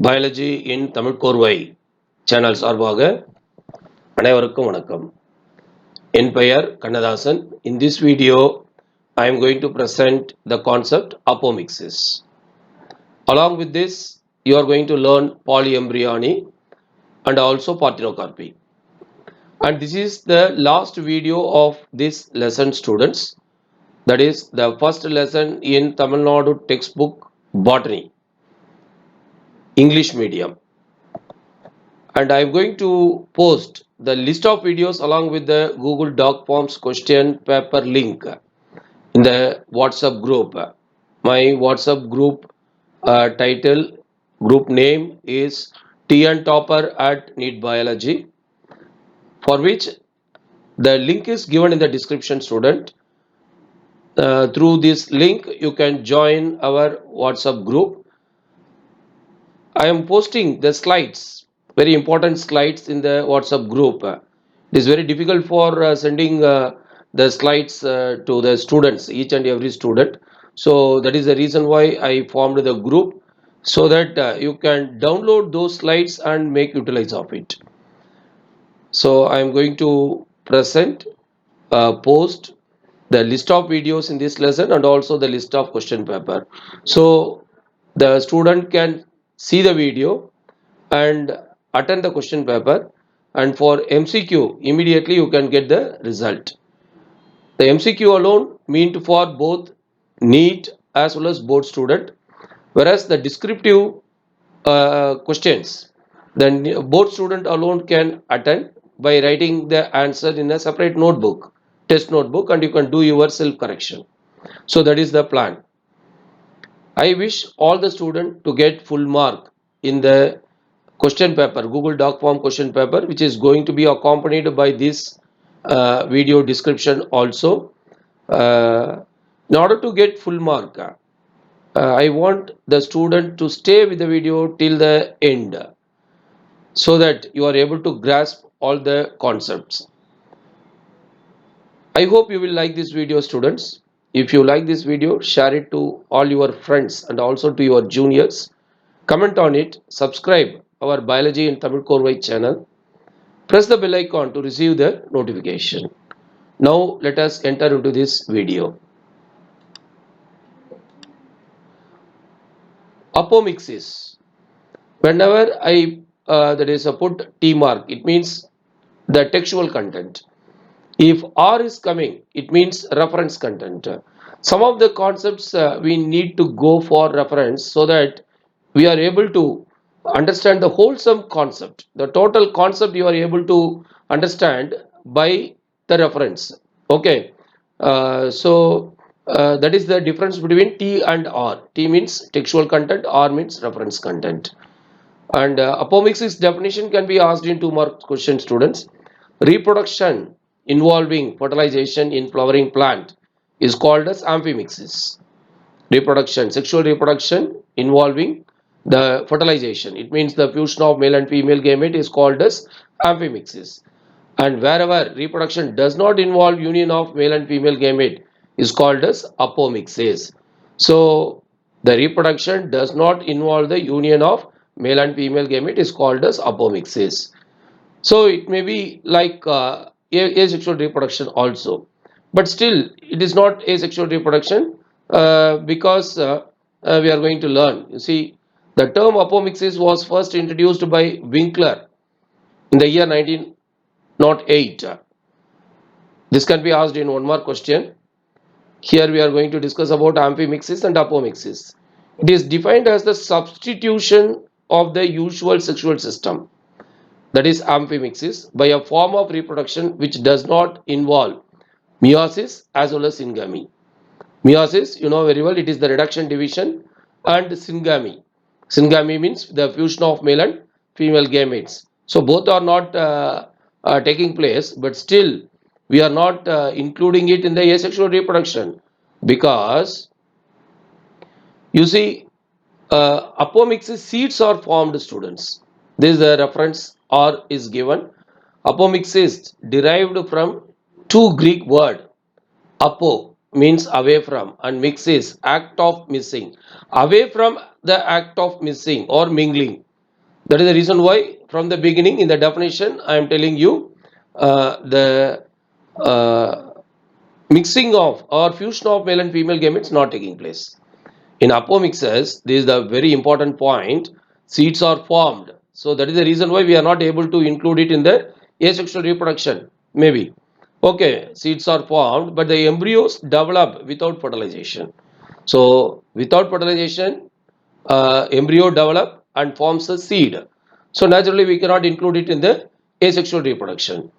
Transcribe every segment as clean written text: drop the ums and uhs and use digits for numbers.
Biology இன் தமிழ் கோர்வை channel சார்பாக அனைவருக்கும் வணக்கம். என் பெயர் Kannadasan. In this video, I am going to present the concept apomixis. Along with this, you are going to learn polyembryony and also parthenocarpy. And this is the last video of this lesson, students. That is the first lesson in Tamil Nadu textbook botany, English medium. And I am going to post the list of videos along with the Google Doc Forms question paper link in the WhatsApp group. My WhatsApp group title, group name is TN Topper at NEET Biology, for which the link is given in the description, student. Through this link, you can join our WhatsApp group. I am posting the slides, very important slides in the WhatsApp group. It is very difficult for sending the slides to the students, each and every student. So that is the reason why I formed the group, so that you can download those slides and make utilize of it. So I am going to present, post the list of videos in this lesson and also the list of question paper. So the student can see the video and attend the question paper, and for MCQ immediately you can get the result. The MCQ alone meant for both NEET as well as board student, whereas the descriptive questions then board student alone can attend by writing the answer in a separate notebook, test notebook, and you can do your self correction. So that is the plan. I wish all the students to get full mark in the question paper, Google Doc form question paper, which is going to be accompanied by this video description also. In order to get full mark, I want the student to stay with the video till the end, so that you are able to grasp all the concepts. I hope you will like this video, students. If you like this video, share it to all your friends and also to your juniors. Comment on it, subscribe our Biology in Tamil Korvai channel. Press the bell icon to receive the notification. Now let us enter into this video. Apomixis. Whenever I put T mark, it means the textual content. If R is coming, it means reference content. Some of the concepts we need to go for reference, so that we are able to understand the wholesome concept. The total concept you are able to understand by the reference. Okay. That is the difference between T and R. T means textual content, R means reference content. And apomixis definition can be asked in 2 mark question, students. Reproduction involving fertilization in flowering plant is called as amphimixis. Reproduction, sexual reproduction involving the fertilization, it means the fusion of male and female gamete, is called as amphimixis. And wherever reproduction does not involve union of male and female gamete is called as apomixis. So the reproduction does not involve the union of male and female gamete is called as apomixis. So it may be like asexual reproduction also, but still it is not asexual reproduction, because we are going to learn. You see, the term apomixis was first introduced by Winkler in the year 1908. This can be asked in 1 mark question. Here we are going to discuss about amphimixis and apomixis. It is defined as the substitution of the usual sexual system, that is amphimixis, by a form of reproduction which does not involve meiosis as well as syngamy. Meiosis, you know very well, it is the reduction division, and syngamy. Syngamy means the fusion of male and female gametes. So both are not taking place, but still we are not including it in the asexual reproduction, because you see, apomixis seeds are formed, students. This is the reference R is given. Apomixis derived from 2 Greek word. Apo means away from, and mixis, act of mixing. Away from the act of mixing or mingling. That is the reason why from the beginning in the definition I am telling you the uh, mixing of or fusion of male and female gametes not taking place. In apomixes, this is the very important point, seeds are formed. So that is the reason why we are not able to include it in the asexual reproduction, maybe. Okay, seeds are formed, but the embryos develop without fertilization. So without fertilization, embryo develop and forms a seed. So naturally we cannot include it in the asexual reproduction.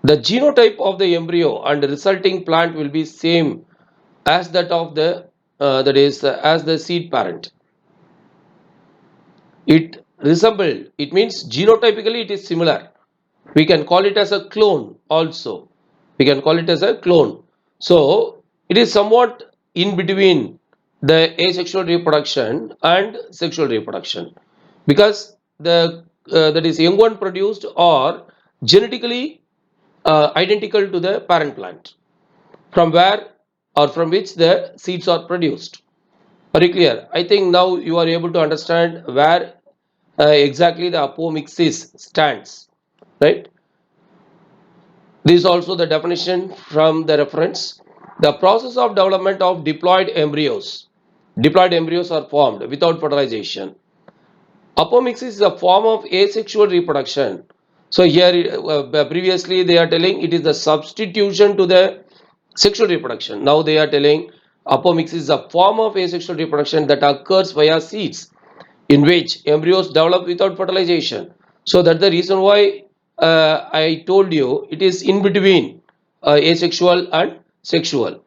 The genotype of the embryo and the resulting plant will be same as that of the that is as the seed parent. It resemble, it means genotypically it is similar. We can call it as a clone also. We can call it as a clone. So it is somewhat in between the asexual reproduction and sexual reproduction, because the that is young one produced are genetically identical to the parent plant, from where or from which the seeds are produced. Very clear. I think now you are able to understand where exactly the apomixis stands, right? This is also the definition from the reference. The process of development of diploid embryos. Diploid embryos are formed without fertilization. Apomixis is a form of asexual reproduction. So here previously they are telling it is the substitution to the sexual reproduction. Now they are telling apomixis is a form of asexual reproduction that occurs via seeds in which embryos develop without fertilization. So that's the reason why I told you it is in between asexual and sexual.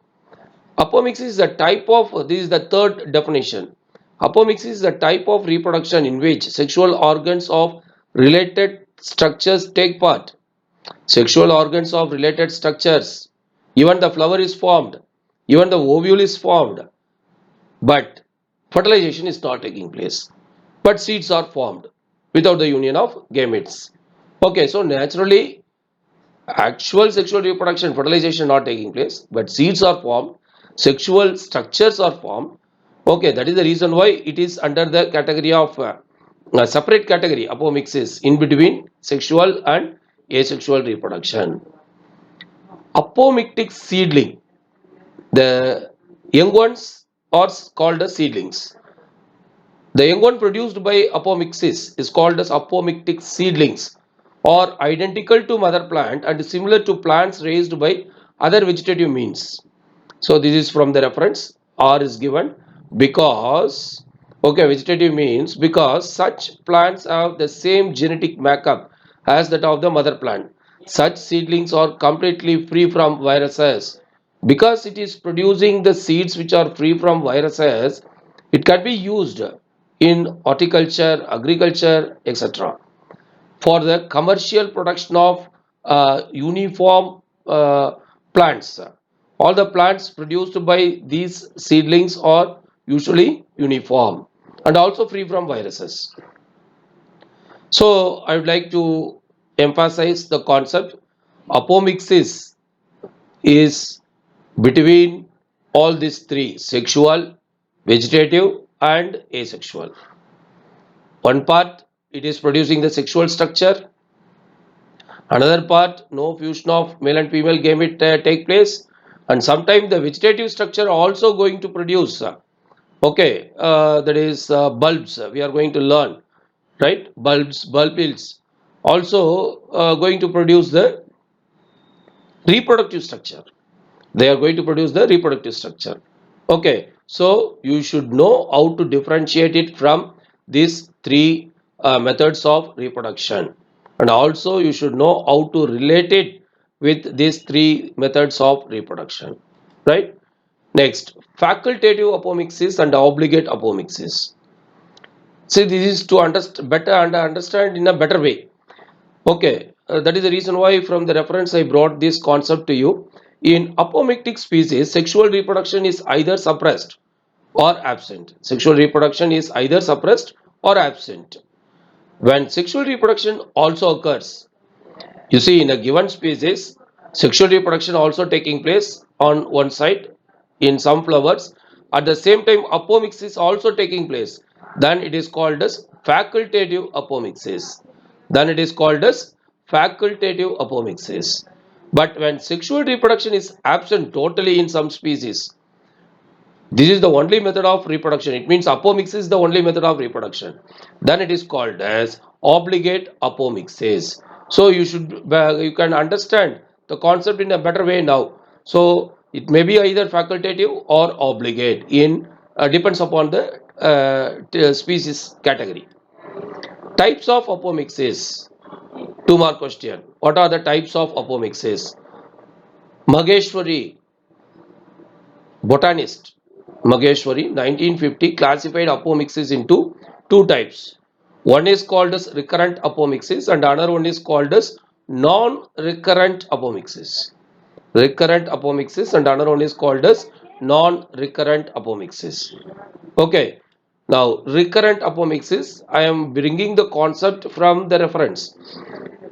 Apomixis is a type of, this is the third definition. Apomixis is a type of reproduction in which sexual organs of related structures take part. Sexual organs of related structures. Even the flower is formed. Even the ovule is formed. But fertilization is not taking place. But seeds are formed without the union of gametes. Okay, so naturally, actual sexual reproduction, fertilization not taking place, but seeds are formed, sexual structures are formed. Okay, that is the reason why it is under the category of a separate category, apomixis, in between sexual and asexual reproduction. Apomictic seedling, the young ones are called as seedlings. The young one produced by apomixis is called as apomictic seedlings, or identical to mother plant and similar to plants raised by other vegetative means. So this is from the reference. R is given because, okay, vegetative means because such plants have the same genetic makeup as that of the mother plant. Such seedlings are completely free from viruses. Because it is producing the seeds which are free from viruses, it can be used in horticulture, agriculture, etc. for the commercial production of uniform plants. All the plants produced by these seedlings are usually uniform and also free from viruses. So I would like to emphasize the concept. Apomixis is between all these three: sexual, vegetative, and asexual. One part it is producing the sexual structure, another part no fusion of male and female gamete take place, and sometimes the vegetative structure also going to produce okay, that is bulbs. We are going to learn, right? Bulbils also going to produce the reproductive structure. They are going to produce the reproductive structure. Okay, so you should know how to differentiate it from these three methods of reproduction, and also you should know how to relate it with these three methods of reproduction, right? Next, facultative apomixis and obligate apomixis. See, this is to understand in a better way. Okay, that is the reason why from the reference I brought this concept to you. In apomictic species, sexual reproduction is either suppressed or absent. Sexual reproduction is either suppressed or absent. When sexual reproduction also occurs, you see in a given species, sexual reproduction also taking place on one side in some flowers, at the same time apomixis also taking place, then it is called as facultative apomixis. Then it is called as facultative apomixis. But when sexual reproduction is absent totally in some species, this is the only method of reproduction. It means apomixis is the only method of reproduction. Then it is called as obligate apomixis. So you can understand the concept in a better way now. So it may be either facultative or obligate in depends upon the species category. Types of apomixis. Two more question. What are the types of apomixis? Mageshwari, botanist Mageshwari, 1950, classified apomixis into two types. One is called as recurrent apomixis and another one is called as non-recurrent apomixis. Recurrent apomixis and another one is called as non-recurrent apomixis. Okay. Now, recurrent apomixis, I am bringing the concept from the reference.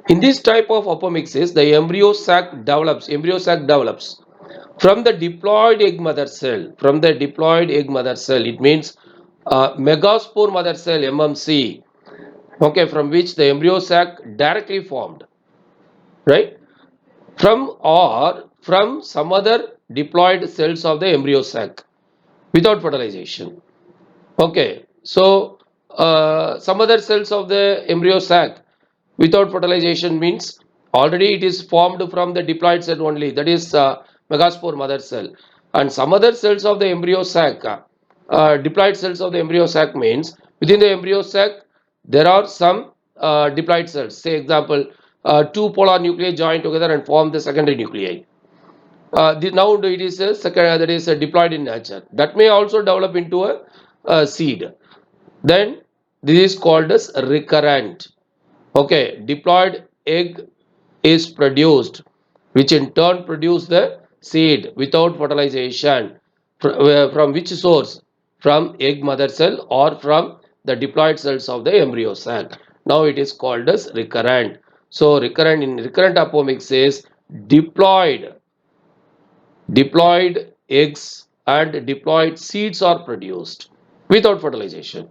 In this type of apomixis, the embryo sac develops from the diploid egg mother cell. From the diploid egg mother cell, it means megaspore mother cell MMC. Okay, from which the embryo sac directly formed, right? From some other diploid cells of the embryo sac without fertilization. Okay, so some other cells of the embryo sac without fertilization means already it is formed from the diploid cell only, that is megaspore mother cell, and some other cells of the embryo sac, diploid cells of the embryo sac means within the embryo sac there are some diploid cells. Say example, two polar nuclei join together and form the secondary nuclei. Now it is a second, that is diploid in nature. That may also develop into a seed. Then this is called as recurrent. Okay, diploid egg is produced, which in turn produce the seed without fertilization. From which source? From egg mother cell or from the diploid cells of the embryo sac. Now it is called as recurrent. So recurrent apomixis, diploid eggs and diploid seeds are produced without fertilization.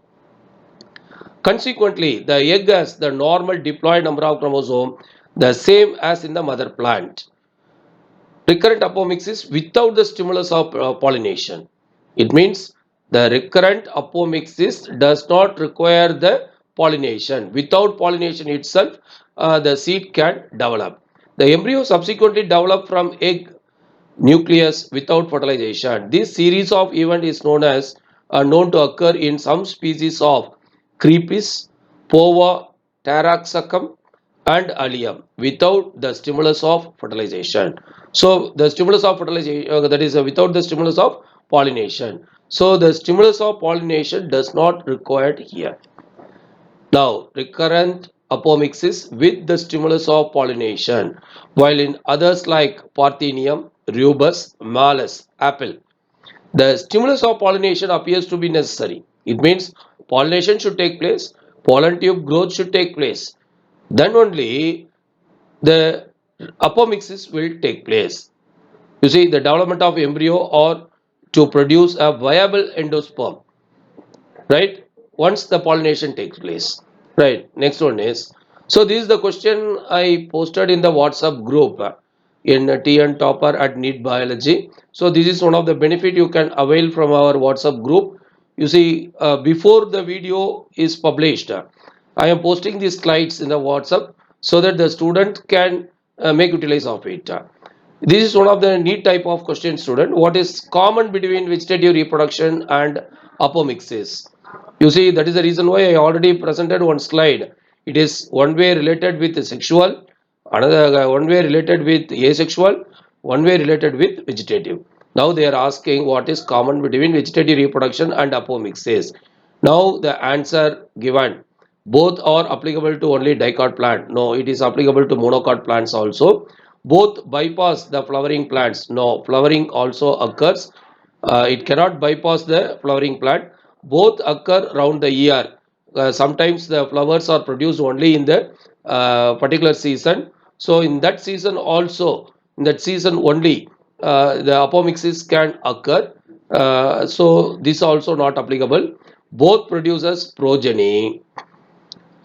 Consequently, the egg has the normal diploid number of chromosomes, the same as in the mother plant. Recurrent apomixis without the stimulus of pollination. It means the recurrent apomixis does not require the pollination. Without pollination itself, the seed can develop. The embryo subsequently develop from egg nucleus without fertilization. This series of events is known to occur in some species of Crepis, Pova, Taraxacum and Allium without the stimulus of fertilization. So the stimulus of fertilization, that is without the stimulus of pollination. So the stimulus of pollination does not required here. Now, recurrent apomixis with the stimulus of pollination, while in others like Parthenium, Rubus, Malus, apple, the stimulus of pollination appears to be necessary. It means pollination should take place, pollen tube growth should take place. Then only the apomixis will take place. You see, the development of embryo or to produce a viable endosperm, right? Once the pollination takes place, right? Next one is, so this is the question I posted in the WhatsApp group in TN Topper at NEET Biology. So this is one of the benefit you can avail from our WhatsApp group. You see, before the video is published, I am posting these slides in the WhatsApp so that the student can make utilize of it. This is one of the neat type of question, student. What is common between vegetative reproduction and apomixis? You see, that is the reason why I already presented one slide. It is one way related with sexual, another one way related with asexual, one way related with vegetative. Now they are asking what is common between vegetative reproduction and apomixis. Now the answer given, both are applicable to only dicot plant. No, it is applicable to monocot plants also. Both bypass the flowering plants. No, flowering also occurs. It cannot bypass the flowering plant. Both occur around the year. Sometimes the flowers are produced only in the particular season. So in that season also, in that season only, the apomixis can occur. So this also not applicable. Both produces progeny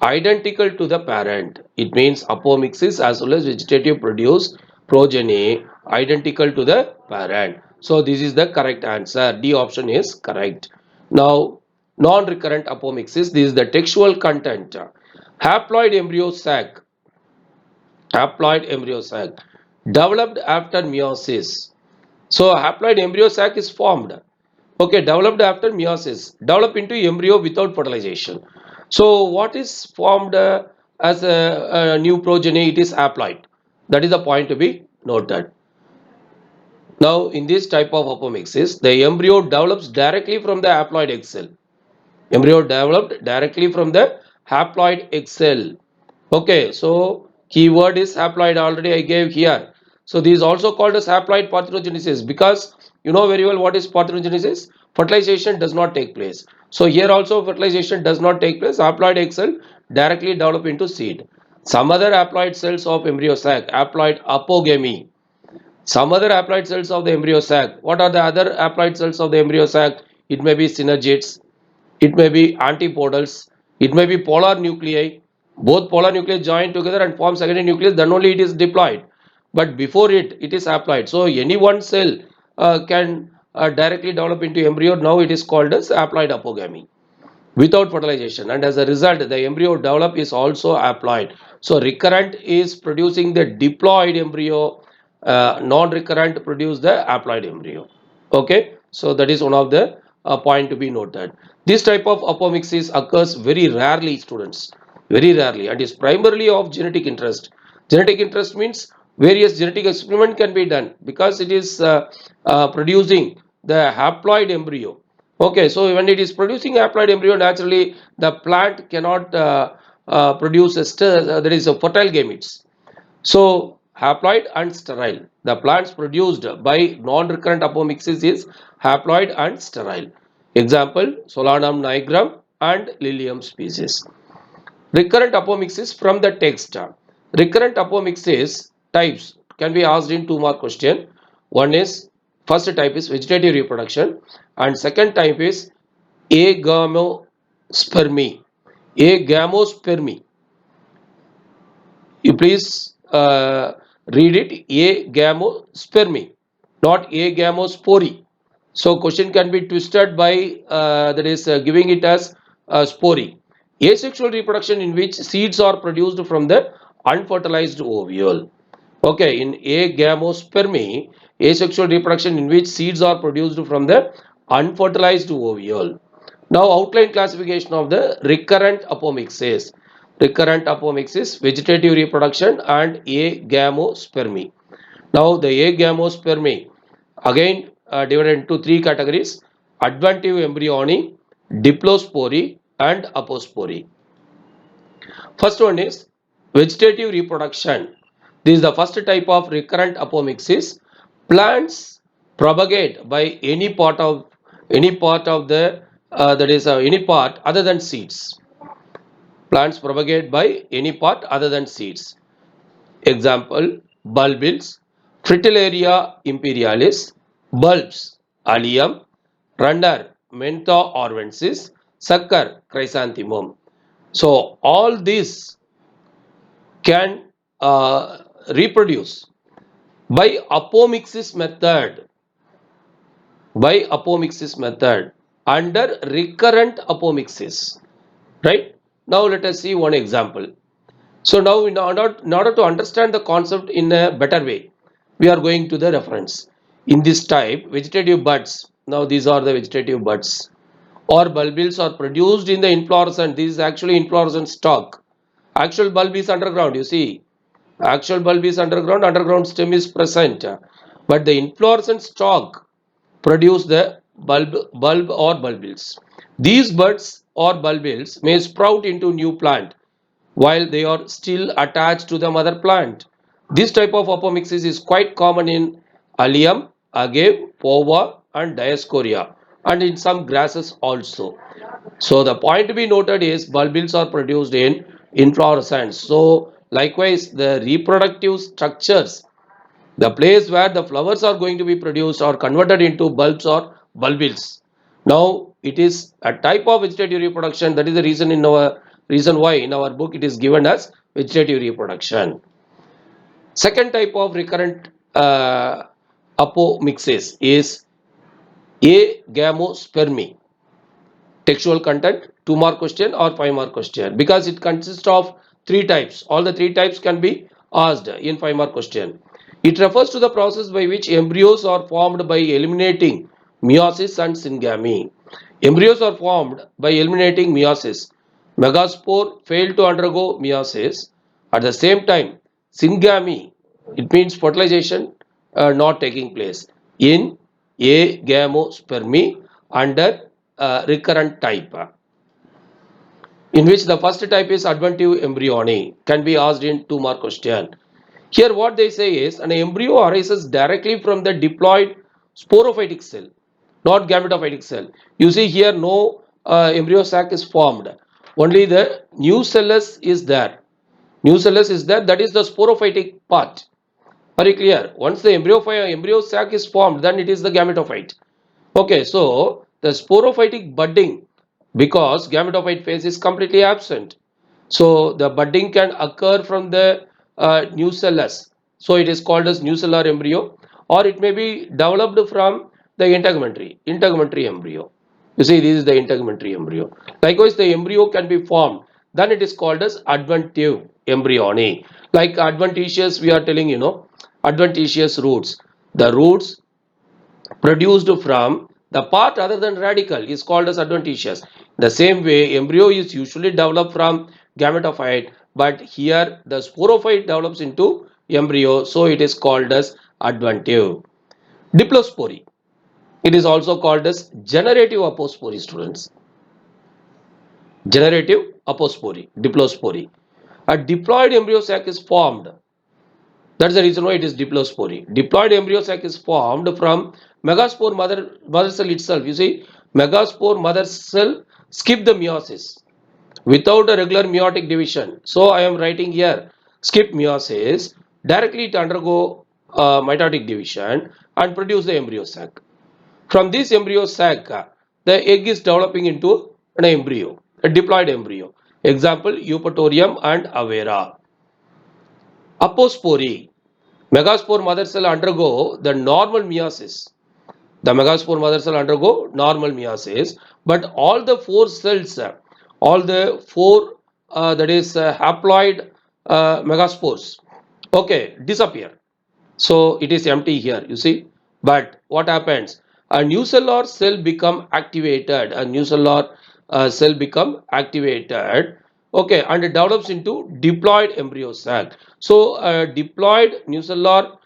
identical to the parent. It means apomixis as well as vegetative produce progeny identical to the parent. So this is the correct answer. D option is correct. Now, non-recurrent apomixis, this is the textual content. Haploid embryo sac, developed after meiosis. So haploid embryo sac is formed. Okay, developed after meiosis, develop into embryo without fertilization. So what is formed as a new progeny? It is haploid. That is the point to be noted. Now, in this type of apomixis, the embryo develops directly from the haploid egg cell. Embryo developed directly from the haploid egg cell. Okay, so keyword is haploid already I gave here. So this is also called as haploid parthenogenesis because you know very well what is parthenogenesis. Fertilization does not take place. So here also fertilization does not take place. Haploid egg cell directly develop into seed. Some other haploid cells of embryo sac, haploid apogamy. Some other haploid cells of the embryo sac. What are the other haploid cells of the embryo sac? It may be synergids, it may be antipodals, it may be polar nuclei. Both polar nuclei join together and form secondary nucleus, then only it is diploid. But before it is haploid. So any one cell can directly develop into embryo. Now it is called as haploid apogamy without fertilization, and as a result the embryo develop is also haploid. So recurrent is producing the diploid embryo, non-recurrent produce the haploid embryo. Okay, so that is one of the point to be noted. This type of apomixis occurs very rarely, students, very rarely, and is primarily of genetic interest. Genetic interest means various genetic experiment can be done because it is producing the haploid embryo. Okay, so when it is producing haploid embryo, naturally the plant cannot produce that is a fertile gametes. So haploid and sterile. The plants produced by non-recurrent apomixis is haploid and sterile. Example: Solanum nigrum and Lilium species. Recurrent apomixis from the text. Recurrent apomixis types can be asked in 2 mark question. One is, first type is vegetative reproduction and second type is agamospermy. Agamospermy. You please read it, agamospermy, not agamospory. So question can be twisted by that is giving it as spory. Asexual reproduction in which seeds are produced from the unfertilized ovule. Okay, in agamospermy, asexual reproduction in which seeds are produced from the unfertilized ovule. Now outline classification of the recurrent apomixis. Recurrent apomixis, vegetative reproduction and agamospermy. Now the agamospermy again divided into 3 categories: adventive embryony, diplospory and apospory. First one is vegetative reproduction. This is the first type of recurrent apomixis. Plants propagate by any part of the that is any part other than seeds. Plants propagate by any part other than seeds. Example: bulbils, Fritillaria imperialis, bulbs, Allium, runner, Mentha orvensis, sucker, Chrysanthemum. So all these can reproduce by apomixis method, under recurrent apomixis, right? Now let us see one example. So now in order to understand the concept in a better way, we are going to the reference. In this type, vegetative buds, now these are the vegetative buds, or bulbils are produced in the inflorescence. This is actually inflorescence stalk. Actual bulb is underground, you see. Actual bulb is underground stem is present. But the inflorescence stalk produce the bulb or bulbils. These buds or bulbils may sprout into new plant while they are still attached to the mother plant. This type of apomixis is quite common in allium, agave, pova and diascorea, and in some grasses also. So the point to be noted is bulbils are produced in inflorescence. So likewise the reproductive structures, the place where the flowers are going to be produced, are converted into bulbs or bulbils. Now it is a type of vegetative reproduction. That is the reason why in our book it is given as vegetative reproduction. Second type of recurrent apomixis is agamospermy. Textual content, 2-mark question or 5-mark question, because it consists of 3 types. All the 3 types can be asked in 5-mark question. It refers to the process by which embryos are formed by eliminating meiosis and syngamy. Embryos are formed by eliminating meiosis. Megaspore fail to undergo meiosis. At the same time, syngamy, it means fertilization, not taking place in agamospermy under recurrent type, in which the first type is adventive embryony, can be asked in 2-mark question. Here what they say is an embryo arises directly from the diploid sporophytic cell, not gametophytic cell. You see here no embryo sac is formed, only the nucellus is there. Nucellus is there, that is the sporophytic part. Very clear. Once the embryo sac is formed, then it is the gametophyte. Okay, so the sporophytic budding, because gametophyte phase is completely absent. So the budding can occur from the nucellus. So it is called as nucellar embryo, or it may be developed from the integumentary embryo. You see, this is the integumentary embryo. Likewise, the embryo can be formed. Then it is called as adventive embryony. Like adventitious, we are telling, adventitious roots. The roots produced from the part other than radicle is called as adventitious. The same way, embryo is usually developed from gametophyte, but here the sporophyte develops into embryo, so it is called as adventive. Diplospory. It is also called as generative apospory, students. Generative apospory, diplospory. A diploid embryo sac is formed. That's the reason why it is diplospory. Diploid embryo sac is formed from megaspore mother cell itself. You see, megaspore mother cell skip the meiosis without a regular meiotic division. So I am writing here skip meiosis, directly to undergo mitotic division and produce the embryo sac. From this embryo sac, the egg is developing into an embryo, a diploid embryo. Example, Eupatorium and Avera. Apospory. Megaspore mother cell undergo the normal meiosis. The megaspore mother cell undergo normal meiosis, but all the 4 cells, all the 4 that is haploid megaspores, okay, disappear. So it is empty here, you see. But what happens? A nucellar cell become activated. A nucellar cell become activated. Okay, and it develops into diploid embryo sac. So a diploid nucellar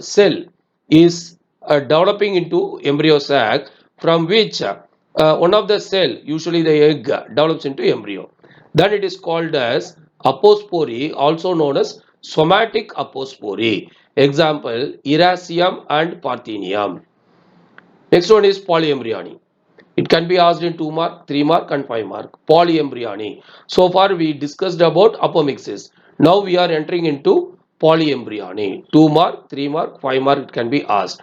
cell is developing into embryo sac, from which one of the cell, usually the egg, develops into embryo. Then it is called as apospory, also known as somatic apospory. Example, Eraseum and Parthenium. Next one is polyembryony. It can be asked in 2-mark, 3-mark and 5-mark. Polyembryony. So far we discussed about apomixis. Now we are entering into polyembryony. 2-mark, 3-mark, 5-mark it can be asked.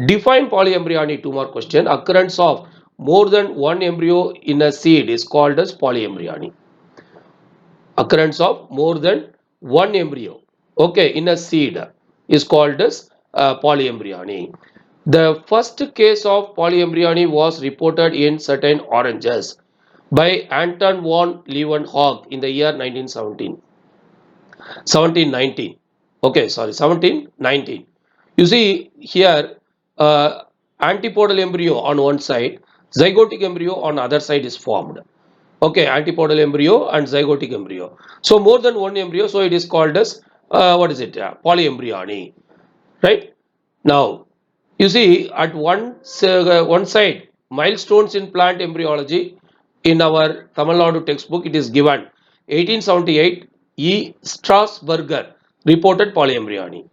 Define polyembryony, 2-mark question. Occurrence of more than one embryo in a seed is called as polyembryony. Occurrence of more than one embryo, okay, in a seed is called as polyembryony. The first case of polyembryony was reported in certain oranges by Anton von Leeuwenhoek in the year 1719. Okay, sorry, 1719. You see here, antipodal embryo on one side, zygotic embryo on other side is formed. Okay, antipodal embryo and zygotic embryo. So more than one embryo, so it is called as what is it? Polyembryony, right? Now, you see at one side, milestones in plant embryology in our Tamil Nadu textbook, it is given 1878 E. Strasburger reported polyembryony.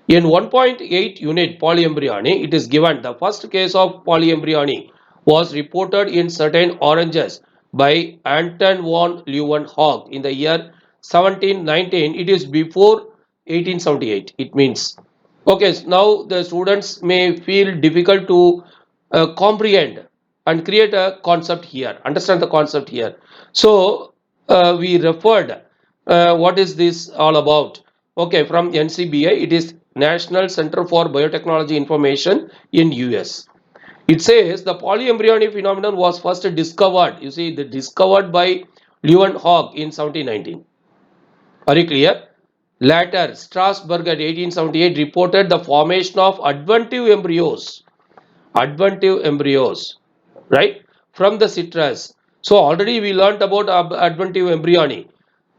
In 1.8 unit polyembryony, it is given the first case of polyembryony was reported in certain oranges by Anton von Leeuwenhoek in the year 1719. It is before 1878. It means, okay, now the students may feel difficult to comprehend and create a concept here, understand the concept here. So we referred what is this all about. Okay, from NCBI, it is National Center for Biotechnology Information in US. It says the polyembryony phenomenon was first discovered, you see, discovered by Leeuwenhoek in 1719. Are you clear? Later, Strasberg at 1878 reported the formation of adventive embryos, right, from the citrus. So already we learnt about adventive embryony,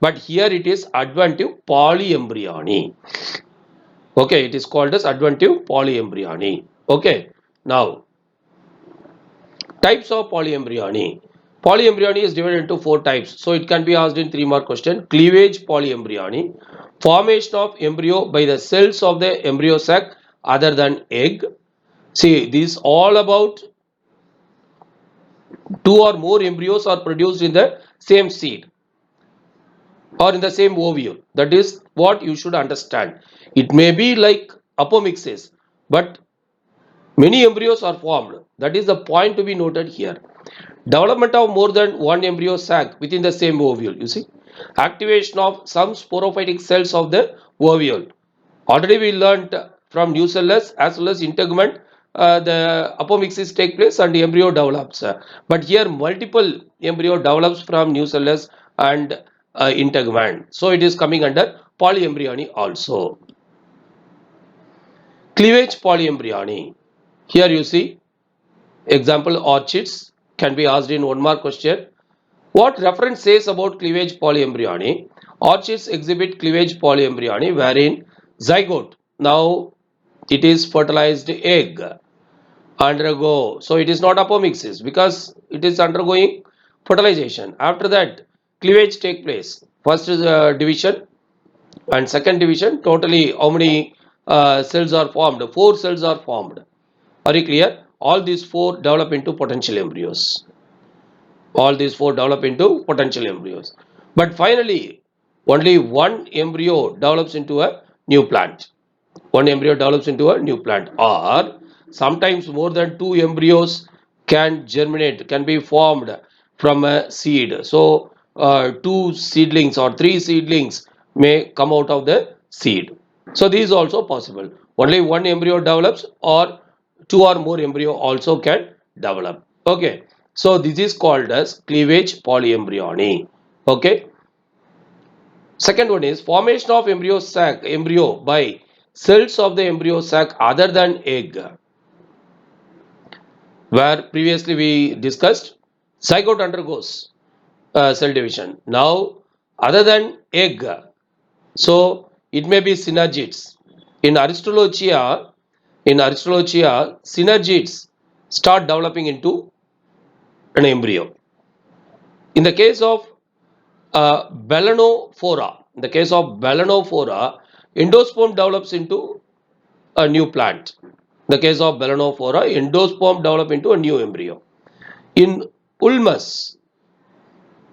but here it is adventive polyembryony. Okay, it is called as adventive polyembryony. Okay, now types of polyembryony. Polyembryony is divided into 4 types. So it can be asked in 3-mark question. Cleavage polyembryony, formation of embryo by the cells of the embryo sac other than egg. See, this all about 2 or more embryos are produced in the same seed or in the same ovule. That is what you should understand. It may be like apomixis, but many embryos are formed. That is the point to be noted here. Development of more than one embryo sac within the same ovule. You see, activation of some sporophytic cells of the ovule. Already we learnt from nucellus as well as integument, the apomixis take place and the embryo develops. But here multiple embryo develops from nucellus and integument. So it is coming under polyembryony also. Cleavage polyembryony. Here you see example orchids can be asked in 1-mark question. What reference says about cleavage polyembryony? Orchids exhibit cleavage polyembryony wherein zygote, now it is fertilized egg, undergo, so it is not apomixis because it is undergoing fertilization. After that cleavage take place. First is division and second division, totally how many cells are formed? 4 cells are formed. Are you clear? All these 4 develop into potential embryos. All these 4 develop into potential embryos. But finally, only one embryo develops into a new plant. One embryo develops into a new plant, or sometimes more than 2 embryos can germinate, can be formed from a seed. So, 2 seedlings or 3 seedlings may come out of the seed. So, this is also possible. Only one embryo develops, or 2 or more embryo also can develop. Okay. So, this is called as cleavage polyembryony. Okay. Second one is formation of embryo by cells of the embryo sac other than egg. Where previously we discussed zygote undergoes cell division. Now other than egg, so it may be synergids. In Aristolochia, synergids start developing into an embryo. In the case of Balanophora, endosperm develops into a new plant. In the case of Balanophora, endosperm develop into a new embryo. In Ulmus,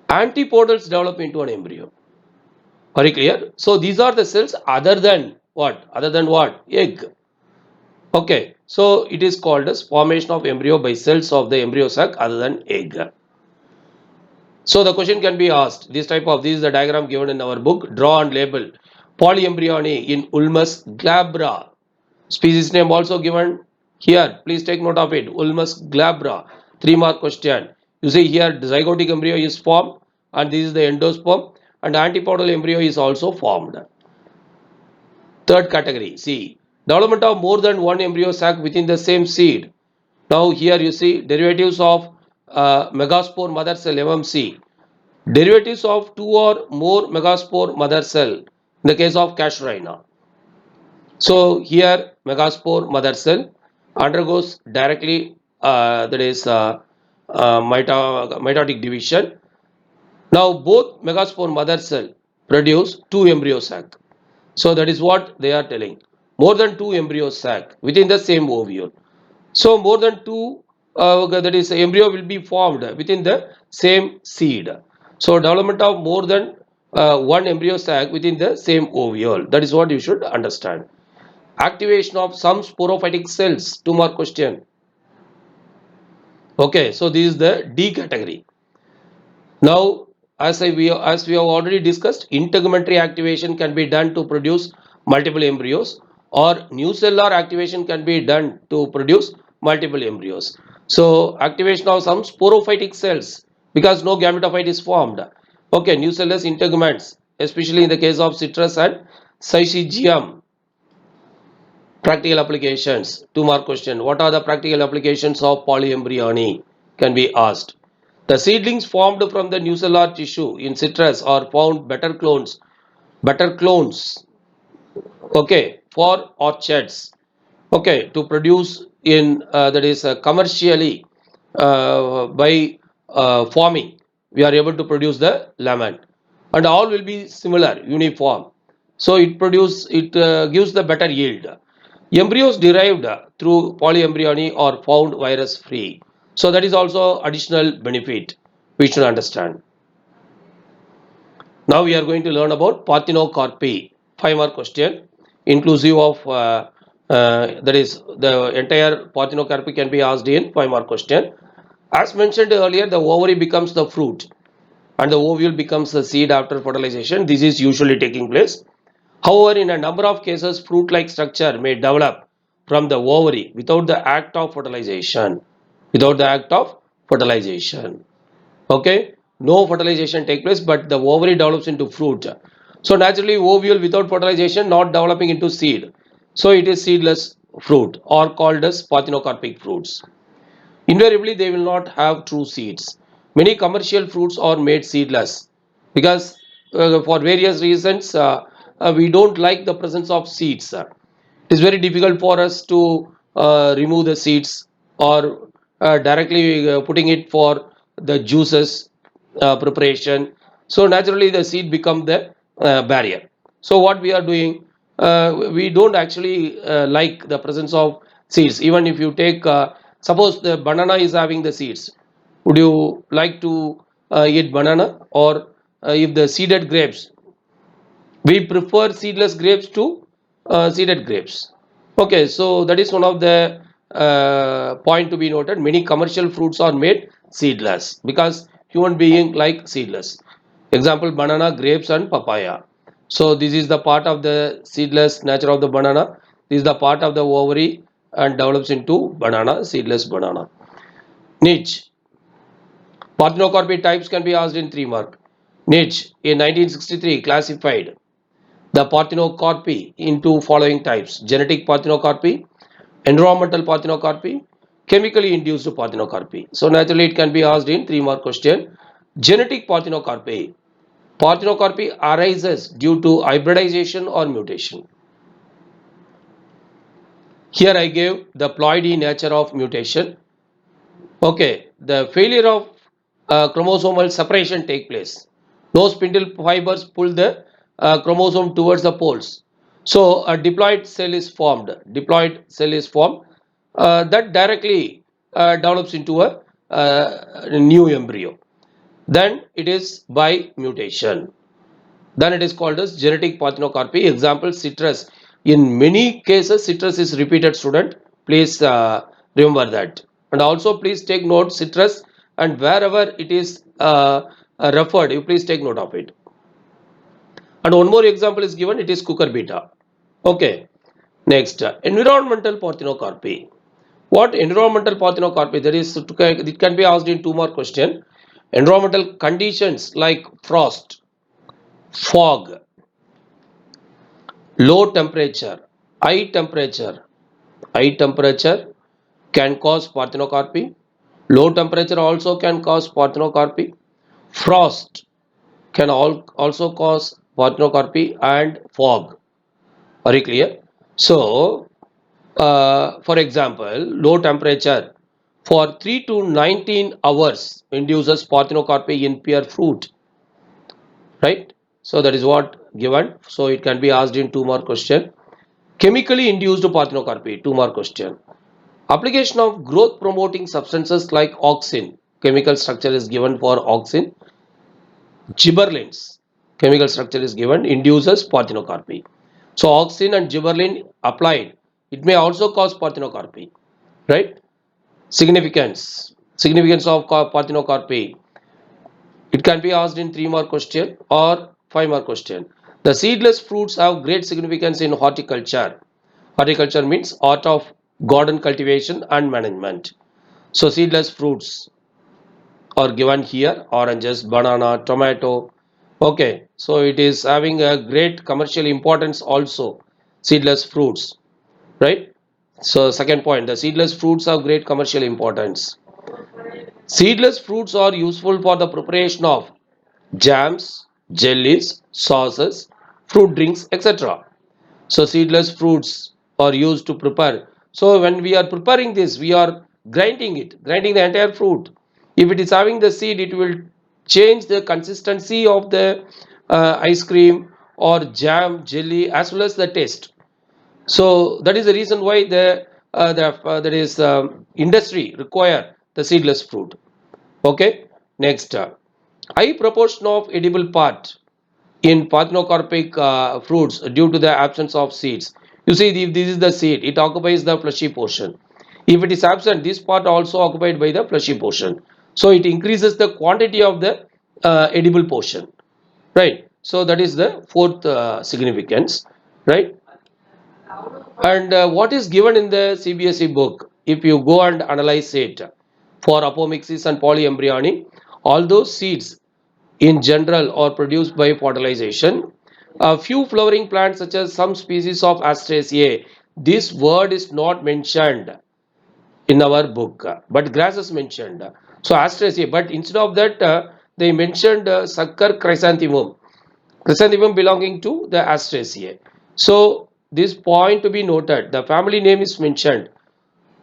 antipodals develop into an embryo. Are you clear? So these are the cells other than what? Other than what? Egg. Okay. So it is called as formation of embryo by cells of the embryo sac other than egg. So the question can be asked. This is the diagram given in our book. Draw and label polyembryony in Ulmus glabra. Species name also given here. Please take note of it. Ulmus glabra. 3-mark question. You see here the zygotic embryo is formed and this is the endosperm and antipodal embryo is also formed. Third category. See, development of more than one embryo sac within the same seed. Now here you see derivatives of megaspore mother cell MMC. Derivatives of 2 or more megaspore mother cell in the case of Casuarina. So here megaspore mother cell undergoes directly mitotic division. Now both megaspore mother cell produce 2 embryo sac. So that is what they are telling. More than 2 embryo sac within the same ovule. So more than 2 that is embryo will be formed within the same seed. So development of more than one embryo sac within the same ovule. That is what you should understand. Activation of some sporophytic cells. 2-mark question. Okay, so this is the D category. Now, as we have already discussed, integumentary activation can be done to produce multiple embryos, or nucellular activation can be done to produce multiple embryos. So, activation of some sporophytic cells because no gametophyte is formed. Okay, nucellus integuments, especially in the case of citrus and syzygium. Practical applications. 2 mark question. What are the practical applications of polyembryony? Can be asked. The seedlings formed from the nucellular tissue in citrus are found better clones, okay, for orchards, okay, to produce in that is commercially by farming. We are able to produce the lemon, and all will be similar, uniform. So it gives the better yield. Embryos derived through polyembryony are found virus free. So that is also additional benefit we should understand. Now we are going to learn about parthenocarpy. 5 mark question, inclusive of that is the entire parthenocarpy can be asked in 5 mark question. As mentioned earlier, the ovary becomes the fruit and the ovule becomes the seed after fertilization. This is usually taking place. However, in a number of cases, fruit-like structure may develop from the ovary without the act of fertilization. Without the act of fertilization. Okay, no fertilization take place, but the ovary develops into fruit. So naturally, ovule without fertilization not developing into seed. So it is seedless fruit or called as parthenocarpic fruits. Invariably, they will not have true seeds. Many commercial fruits are made seedless because for various reasons we don't like the presence of seeds. It is very difficult for us to remove the seeds or directly putting it for the juices preparation. So naturally the seed become the barrier. So what we are doing, we don't actually like the presence of seeds. Even if you take suppose the banana is having the seeds, would you like to eat banana? Or if the seeded grapes, we prefer seedless grapes to seeded grapes. Okay, so that is one of the point to be noted. Many commercial fruits are made seedless because human being like seedless. Example, banana, grapes and papaya. So this is the part of the seedless nature of the banana. This is the part of the ovary and develops into banana, seedless banana. Niche. Parthenocarpy types can be asked in 3 mark. Niche in 1963 classified the parthenocarpy into following types: genetic parthenocarpy, environmental parthenocarpy, chemically induced parthenocarpy. So naturally it can be asked in 3 mark question. Genetic parthenocarpy. Parthenocarpy arises due to hybridization or mutation. Here I gave the ploidy nature of mutation. Okay, the failure of chromosomal separation take place. No spindle fibers pull the chromosome towards the poles. So a diploid cell is formed. Diploid cell is formed that directly develops into a new embryo. Then it is by mutation. Then it is called as genetic parthenocarpy. Example, citrus. In many cases, citrus is repeated, student. Please remember that. And also please take note citrus, and wherever it is referred, you please take note of it. And one more example is given, it is cucurbita. Okay. Next, environmental parthenocarpy. What environmental parthenocarpy? There is, it can be asked in 2 mark question. Environmental conditions like frost, fog, low temperature, high temperature, high temperature can cause parthenocarpy. Low temperature also can cause parthenocarpy. Frost can also cause parthenocarpy, and fog. Are you clear? So, for example, low temperature for 3 to 19 hours induces parthenocarpy in pear fruit, right? So that is what given. So it can be asked in 2 mark question. Chemically induced parthenocarpy, 2 mark question. Application of growth promoting substances like auxin. Chemical structure is given for auxin. Gibberellins. Chemical structure is given, induces parthenocarpy. So auxin and gibberellin applied, it may also cause parthenocarpy, right? Significance. significance of parthenocarpy. It can be asked in 3 mark question or 5 mark question. The seedless fruits have great significance in horticulture. Horticulture means art of garden cultivation and management. So seedless fruits are given here: oranges, banana, tomato. Okay, so it is having a great commercial importance also, seedless fruits, right? So second point, the seedless fruits have great commercial importance. Seedless fruits are useful for the preparation of jams, jellies, sauces, fruit drinks, etc. So seedless fruits are used to prepare. So when we are preparing this, we are grinding the entire fruit. If it is having the seed, it will change the consistency of the ice cream or jam, jelly, as well as the taste. So that is the reason why there is industry require the seedless fruit. Okay, next, high proportion of edible part in parthenocarpic fruits due to the absence of seeds. You see, if this is the seed, it occupies the fleshy portion. If it is absent, this part also occupied by the fleshy portion. So it increases the quantity of the edible portion, right? So that is the fourth significance, right? And what is given in the CBSE book, if you go and analyze it, for apomixis and polyembryony, all those seeds in general are produced by fertilization. A few flowering plants, such as some species of Asteraceae, this word is not mentioned in our book, but grass is mentioned. So Asteraceae, but instead of that, they mentioned sucker chrysanthemum. Chrysanthemum belonging to the Asteraceae. So this point to be noted. The family name is mentioned.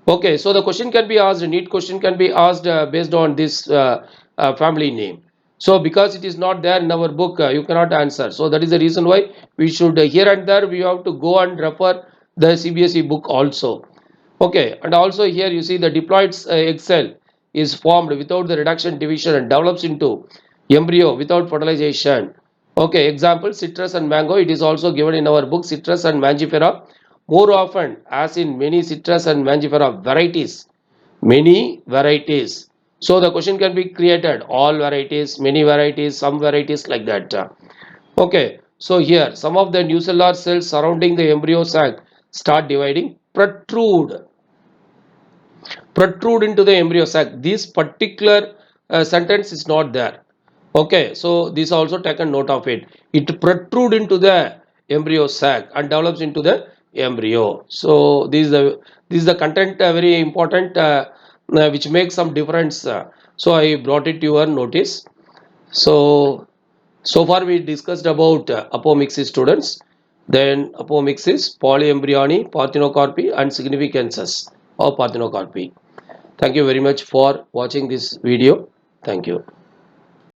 Okay, so the question can be asked, a neat question can be asked based on this family name. So because it is not there in our book, you cannot answer. So that is the reason why we should, here and there, we have to go and refer the CBSE book also. Okay, and also here you see the diploid egg cell is formed without the reduction division and develops into embryo without fertilization. Okay, example, citrus and mango. It is also given in our book, citrus and mangifera. More often, as in many citrus and mangifera varieties, many varieties. So the question can be created: all varieties, many varieties, some varieties, like that. Okay, so here some of the nucellar cells surrounding the embryo sac start dividing, protrude into the embryo sac. This particular sentence is not there. Okay, so this also taken note of it. It protrude into the embryo sac and develops into the embryo. So this is the content, very important, which makes some difference. So I brought it to your notice. So far we discussed about apomixis, students. Then apomixis, polyembryony, parthenocarpy, and significances of parthenocarpy. Thank you very much for watching this video. Thank you.